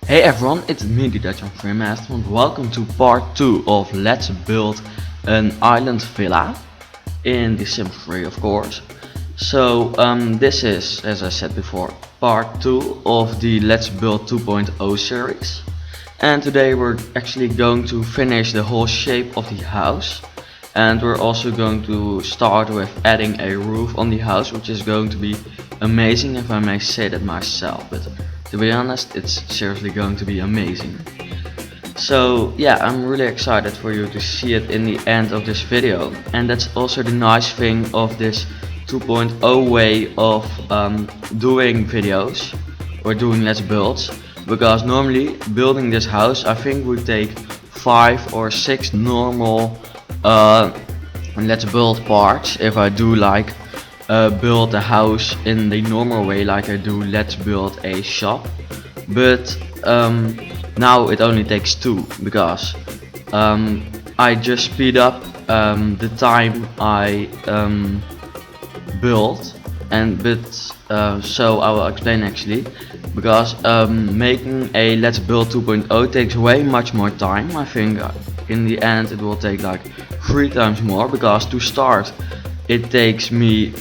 Hey everyone, it's me, the Dutch Freemaster, and welcome to part 2 of Let's Build an Island Villa in The Sims 3, of course. So this is, as I said before, part 2 of the Let's Build 2.0 series. And today we're actually going to finish the whole shape of the house. And we're also going to start with adding a roof on the house, which is going to be amazing, if I may say that myself. But to be honest, it's seriously going to be amazing. So yeah, I'm really excited for you to see it in the end of this video. And that's also the nice thing of this 2.0 way of doing videos or doing Let's Builds. Because normally building this house I think would take 5 or 6 normal Let's Build parts if I do like build a house in the normal way, like I do Let's Build a shop. But now it only takes 2 because I just speed up the time I build, so I will explain actually. Because making a Let's Build 2.0 takes way much more time. I think in the end it will take like 3 times more, because to start it takes me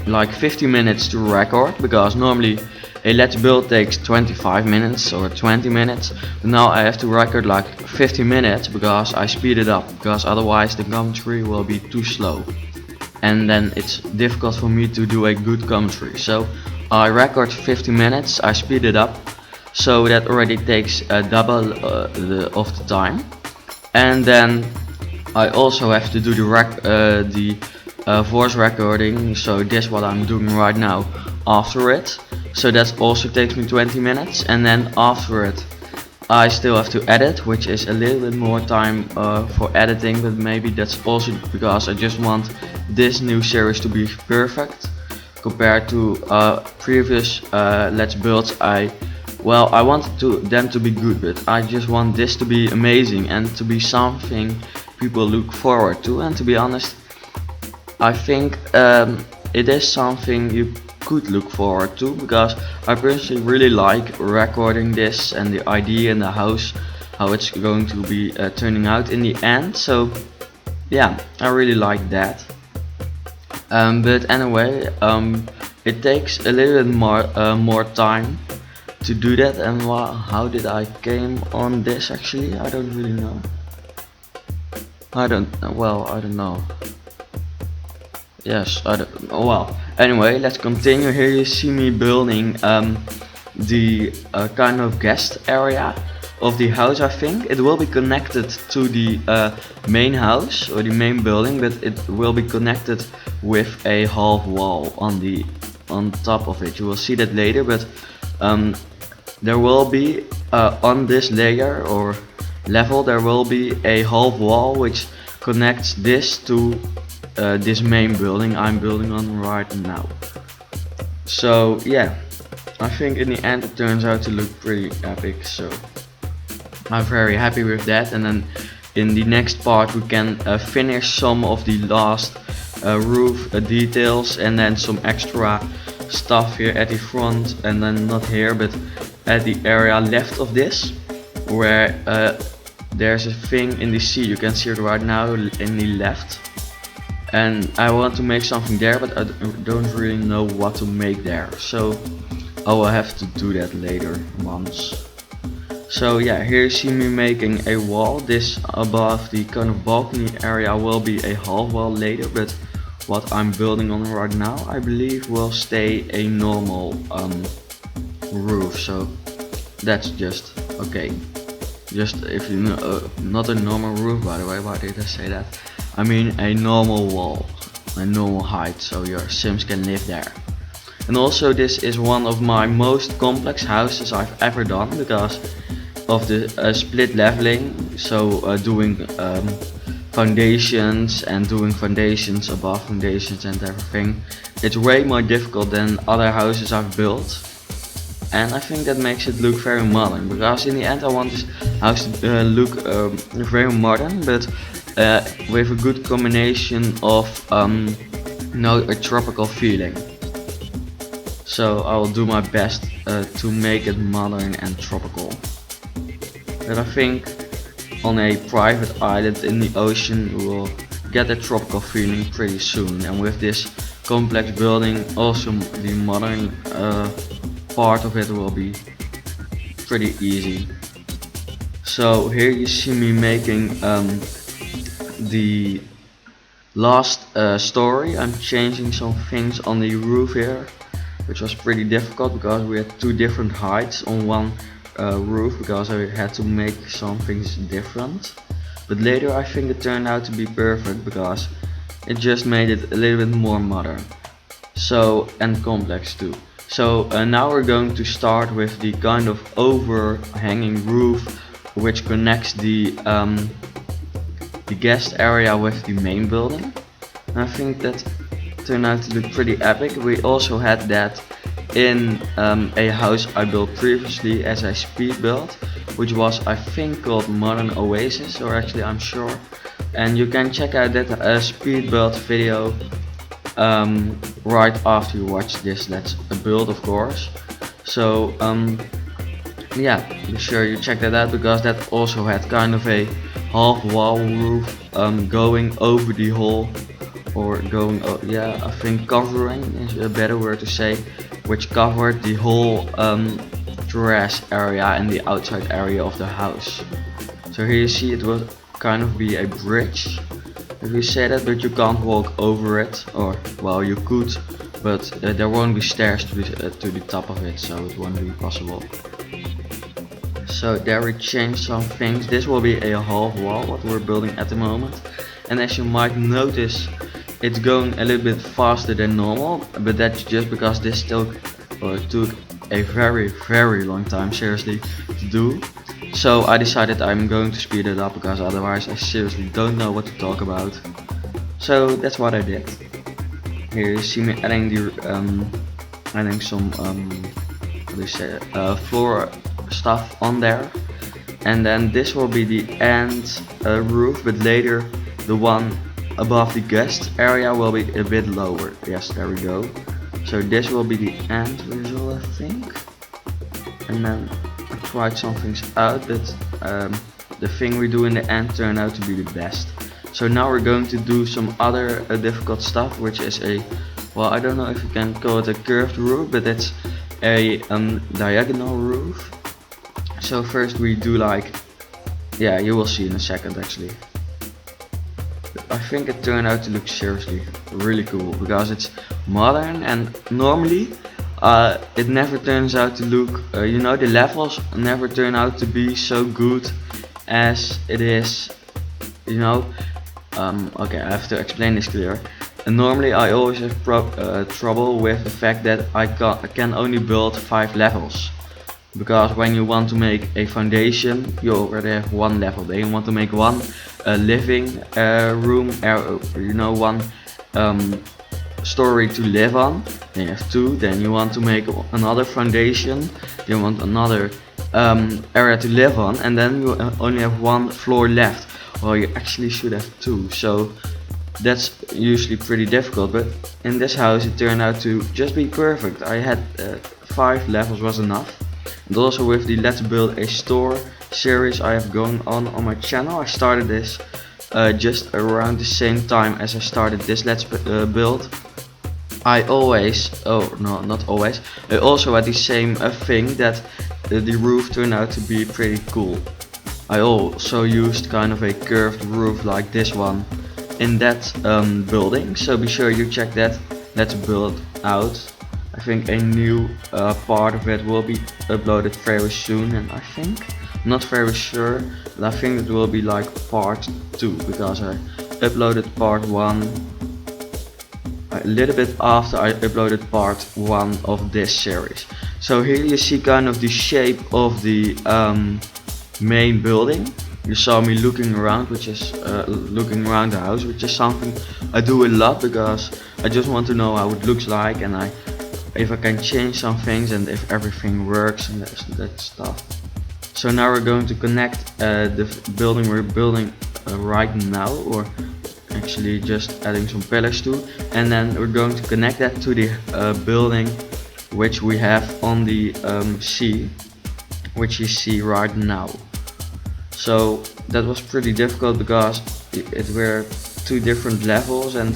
like 50 minutes to record, because normally a Let's Build takes 25 minutes or 20 minutes, but now I have to record like 50 minutes because I speed it up, because otherwise the commentary will be too slow and then it's difficult for me to do a good commentary. So I record 50 minutes, I speed it up, so that already takes double of the time. And then I also have to do the voice recording, so this what I'm doing right now after it. So that also takes me 20 minutes, and then after it I still have to edit, which is a little bit more time for editing, but maybe that's also because I just want this new series to be perfect compared to previous Let's Builds. I wanted them to be good, but I just want this to be amazing and to be something people look forward to. And to be honest, I think it is something you could look forward to, because I personally really like recording this and the idea in the house, how it's going to be turning out in the end. So yeah, I really like that. But anyway, it takes a little bit more time to do that. And how did I came on this actually? I don't really know. I don't know. Yes, well, anyway, let's continue. Here you see me building the kind of guest area of the house. I think it will be connected to the main house or the main building, but it will be connected with a half wall on top of it. You will see that later, but there will be on this layer or level there will be a half wall which connects this to this main building I'm building on right now. So yeah, I think in the end it turns out to look pretty epic, so I'm very happy with that. And then in the next part we can finish some of the last roof details, and then some extra stuff here at the front, and then not here but at the area left of this, where there's a thing in the sea. You can see it right now in the left, and I want to make something there, but I don't really know what to make there, so I will have to do that later once. So yeah, here you see me making a wall. This above the kind of balcony area will be a half wall later, but what I'm building on right now I believe will stay a normal roof. So that's just okay. Just if you know, not a normal roof, by the way. Why did I say that? I mean a normal wall, a normal height, so your Sims can live there. And also this is one of my most complex houses I've ever done, because of the split leveling. So doing foundations and doing foundations above foundations and everything, it's way more difficult than other houses I've built. And I think that makes it look very modern, because in the end I want this house to look very modern, but with a good combination of a tropical feeling. So I will do my best to make it modern and tropical. But I think on a private island in the ocean we will get a tropical feeling pretty soon, and with this complex building also the modern part of it will be pretty easy. So here you see me making the last story. I'm changing some things on the roof here, which was pretty difficult because we had two different heights on one roof, because I had to make some things different. But later I think it turned out to be perfect because it just made it a little bit more modern, so, and complex too. So now we're going to start with the kind of overhanging roof which connects the guest area with the main building. And I think that turned out to look pretty epic. We also had that in a house I built previously as a speed build, which was I think called Modern Oasis, or actually I'm sure. And you can check out that speed build video right after you watch this Let's Build, of course. So yeah, be sure you check that out, because that also had kind of a half wall roof going over the whole, or going, yeah, I think covering is a better word to say, which covered the whole terrace area and the outside area of the house. So here you see it will kind of be a bridge, if you say that, but you can't walk over it, or well you could, but there won't be stairs to the top of it, so it won't be possible. So there we changed some things. This will be a half wall what we're building at the moment, and as you might notice it's going a little bit faster than normal, but that's just because this still took a very long time, seriously, to do. So I decided I'm going to speed it up, because otherwise I seriously don't know what to talk about. So that's what I did. Here you see me adding the adding some what do you say, floor stuff on there, and then this will be the end roof, but later the one above the guest area will be a bit lower. Yes, there we go. So this will be the end result, I think. And then I tried some things out, but the thing we do in the end turned out to be the best. So now we're going to do some other difficult stuff, which is a, well, I don't know if you can call it a curved roof, but it's a diagonal roof. So first we do like, yeah, you will see in a second actually. I think it turned out to look seriously really cool, because it's modern, and normally it never turns out to look, you know, the levels never turn out to be so good as it is, you know. Okay, I have to explain this clear. And normally I always have trouble with the fact that I can only build 5 levels. Because when you want to make a foundation, you already have one level. Then you want to make one living room, you know, one story to live on. Then you have 2. Then you want to make another foundation. You want another area to live on, and then you only have 1 floor left. Well, you actually should have 2. So that's usually pretty difficult. But in this house, it turned out to just be perfect. I had 5 levels was enough. And also with the Let's Build a Store series I have going on my channel. I started this just around the same time as I started this Let's Build. I always, oh no, not always, I also had the same thing, that the roof turned out to be pretty cool. I also used kind of a curved roof like this one in that building, so be sure you check that Let's Build out. I think a new part of it will be uploaded very soon, and I think, not very sure, but I think it will be like part 2, because I uploaded part 1 a little bit after I uploaded part 1 of this series. So here you see kind of the shape of the main building. You saw me looking around, which is looking around the house, which is something I do a lot, because I just want to know how it looks like, and if I can change some things and if everything works and that stuff. So now we're going to connect the building we're building right now, or actually just adding some pillars to, and then we're going to connect that to the building which we have on the sea, which you see right now. So that was pretty difficult because it were two different levels, and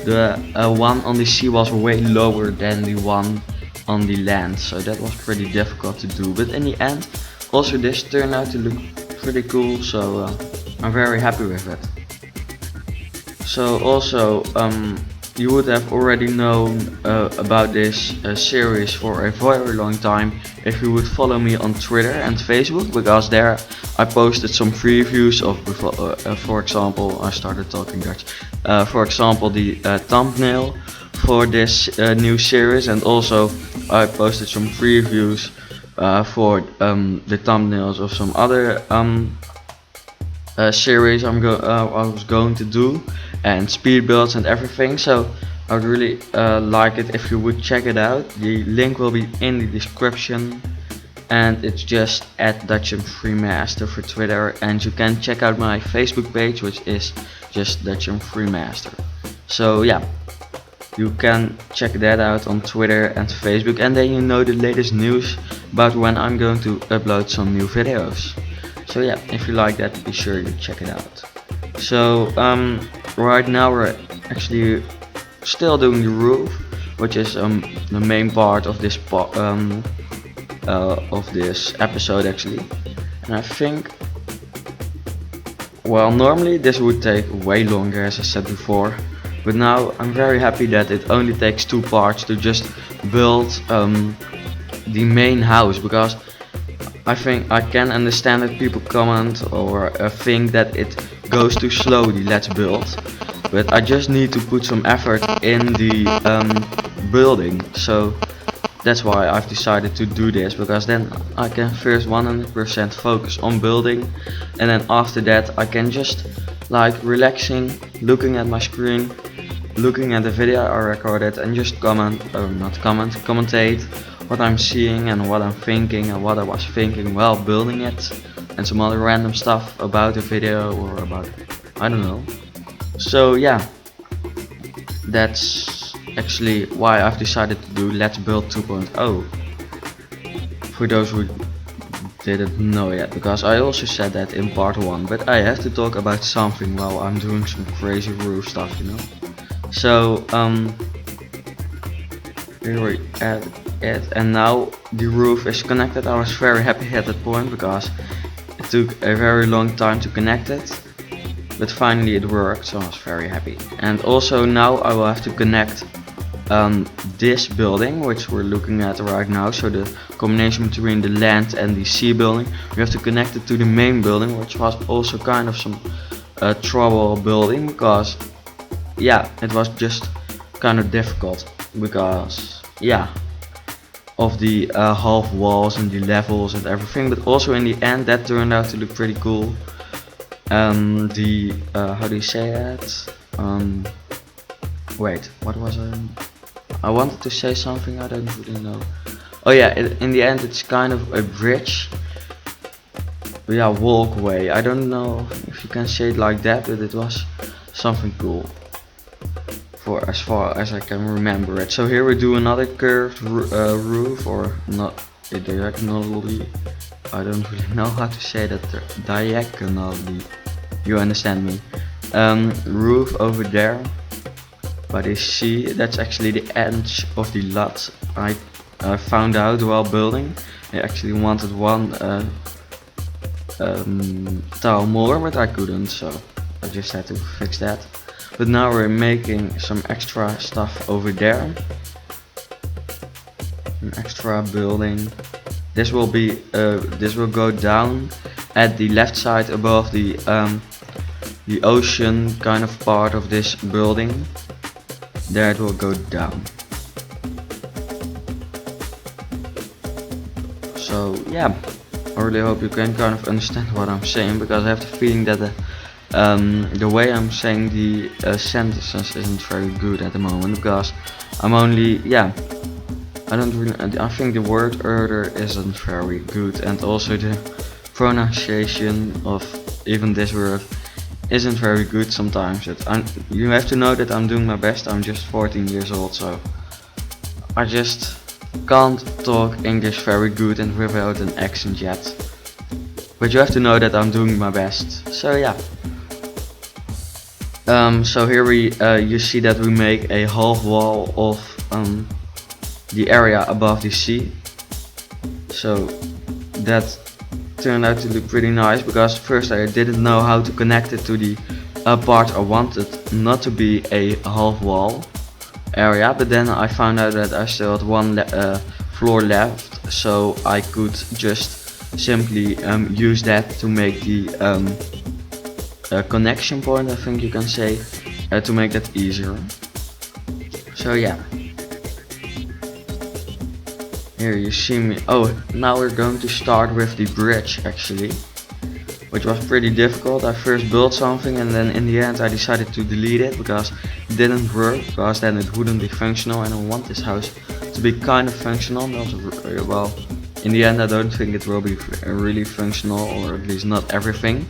the one on the sea was way lower than the one on the land, so that was pretty difficult to do. But in the end, also this turned out to look pretty cool, so I'm very happy with it. So also, you would have already known about this series for a very long time if you would follow me on Twitter and Facebook, because there I posted some previews of, for example, I started talking Dutch, for example the thumbnail for this new series, and also I posted some previews for the thumbnails of some other series I was going to do, and speed builds and everything. So I would really like it if you would check it out. The link will be in the description, and it's just at @DutchMFreeMaster for Twitter, and you can check out my Facebook page, which is just @DutchMFreeMaster. So yeah, you can check that out on Twitter and Facebook, and then you know the latest news about when I'm going to upload some new videos. So yeah, if you like that, be sure you check it out. So right now we're actually still doing the roof, which is the main part of this episode actually. And I think, well, normally this would take way longer, as I said before, but now I'm very happy that it only takes 2 parts to just build the main house, because I think I can understand that people comment or think that it goes too slowly, let's build, but I just need to put some effort in the building. So that's why I've decided to do this, because then I can first 100% focus on building, and then after that I can just like relaxing, looking at my screen, looking at the video I recorded, and just commentate what I'm seeing and what I'm thinking and what I was thinking while building it, and some other random stuff about the video or about, I don't know. So yeah, that's actually why I've decided to do Let's Build 2.0, for those who didn't know yet, because I also said that in part 1, but I have to talk about something while I'm doing some crazy roof stuff, you know. So here we're at it, and now the roof is connected. I was very happy at that point because it took a very long time to connect it, but finally it worked, so I was very happy. And also now I will have to connect this building, which we're looking at right now, so the combination between the land and the sea building. We have to connect it to the main building, which was also kind of some trouble building, because yeah, it was just kind of difficult because yeah, of the half walls and the levels and everything, but also in the end that turned out to look pretty cool. The how do you say that? Wait, what was I wanted to say something, I don't really know. Oh yeah, in the end it's kind of a bridge, yeah, walkway. I don't know if you can say it like that, but it was something cool, for as far as I can remember it. So here we do another curved roof, or not diagonally. I don't really know how to say that. Diagonally, you understand me. Roof over there, but you see that's actually the edge of the lot. I found out while building. I actually wanted one tile more, but I couldn't, so I just had to fix that. But now we're making some extra stuff over there, an extra building. This will be this will go down at the left side above the ocean kind of part of this building. There it will go down. So yeah, I really hope you can kind of understand what I'm saying, because I have the feeling that the way I'm saying the sentences isn't very good at the moment, because I'm only, yeah, I think the word order isn't very good, and also the pronunciation of even this word isn't very good sometimes. You have to know that I'm doing my best. I'm just 14 years old, so I just can't talk English very good and without an accent yet. But you have to know that I'm doing my best. So yeah. So here you see that we make a half wall of the area above the sea. So that turned out to look pretty nice, because first I didn't know how to connect it to the part I wanted not to be a half wall area, but then I found out that I still had one floor left, so I could just simply use that to make the connection point, I think you can say, to make that easier. So yeah. Here you see me. Oh, now we're going to start with the bridge actually, which was pretty difficult. I first built something and then in the end I decided to delete it because it didn't work, because then it wouldn't be functional, and I want this house to be kind of functional. Not well, in the end I don't think it will be really functional, or at least not everything,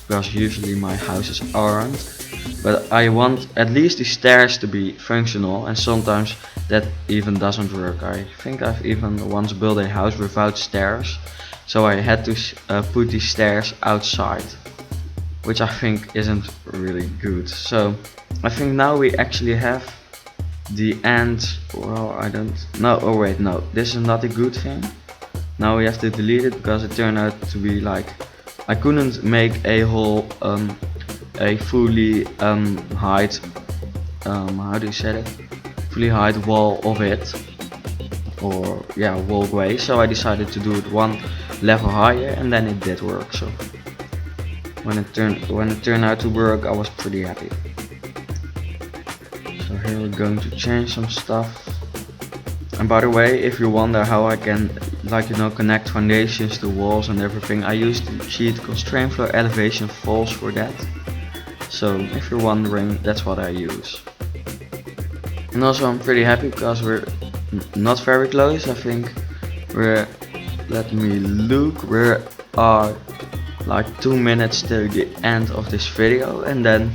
because usually my houses aren't. But I want at least the stairs to be functional, and sometimes that even doesn't work. I think I've even once built a house without stairs, so I had to put the stairs outside, which I think isn't really good. So I think now we actually have the end. Well, I don't know. Oh wait, no, this is not a good thing. Now we have to delete it because it turned out to be like I couldn't make a whole a fully height how do you say it, fully height wall of it, or yeah, walkway. So I decided to do it one level higher, and then it did work. So when it turned out to work, I was pretty happy. So here we're going to change some stuff. And by the way, if you wonder how I can, like, you know, connect foundations to walls and everything, I use the sheet constraint floor elevation falls for that. So if you're wondering, that's what I use. And also I'm pretty happy because we're not very close. I think we're, let me look, we are like 2 minutes to the end of this video, and then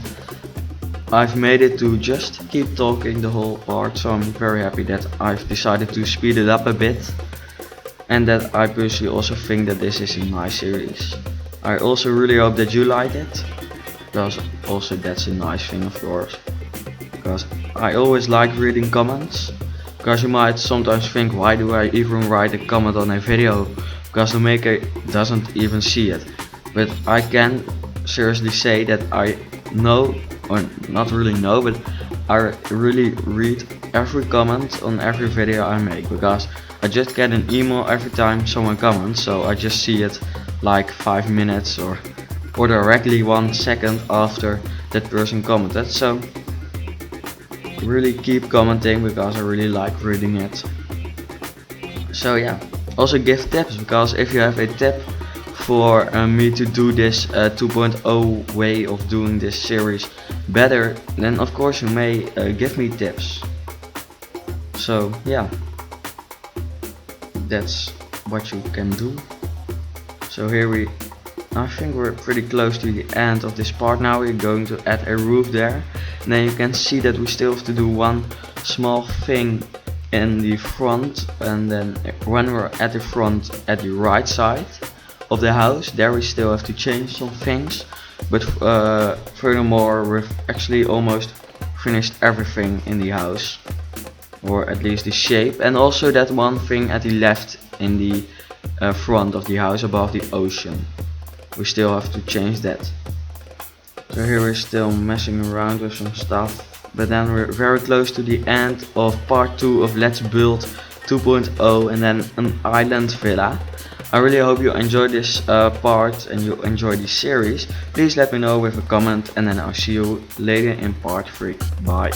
I've made it to just keep talking the whole part. So I'm very happy that I've decided to speed it up a bit, and that I personally also think that this is a nice series. I also really hope that you like it, because also that's a nice thing, of course, because I always like reading comments. Because you might sometimes think, why do I even write a comment on a video, because the maker doesn't even see it. But I can seriously say that I know, or not really know, but I really read every comment on every video I make, because I just get an email every time someone comments, so I just see it like 5 minutes or directly 1 second after that person commented. So really keep commenting, because I really like reading it. So yeah, also give tips, because if you have a tip for me to do this 2.0 way of doing this series better, then of course you may give me tips. So yeah, that's what you can do. So here I think we're pretty close to the end of this part now. We're going to add a roof there, and then you can see that we still have to do one small thing in the front, and then when we're at the front at the right side of the house, there we still have to change some things. But furthermore, we've actually almost finished everything in the house, or at least the shape, and also that one thing at the left in the front of the house above the ocean. We still have to change that. So here we're still messing around with some stuff, but then we're very close to the end of part 2 of Let's Build 2.0, and then an island villa. I really hope you enjoyed this part and you enjoyed this series. Please let me know with a comment, and then I'll see you later in part 3. Bye.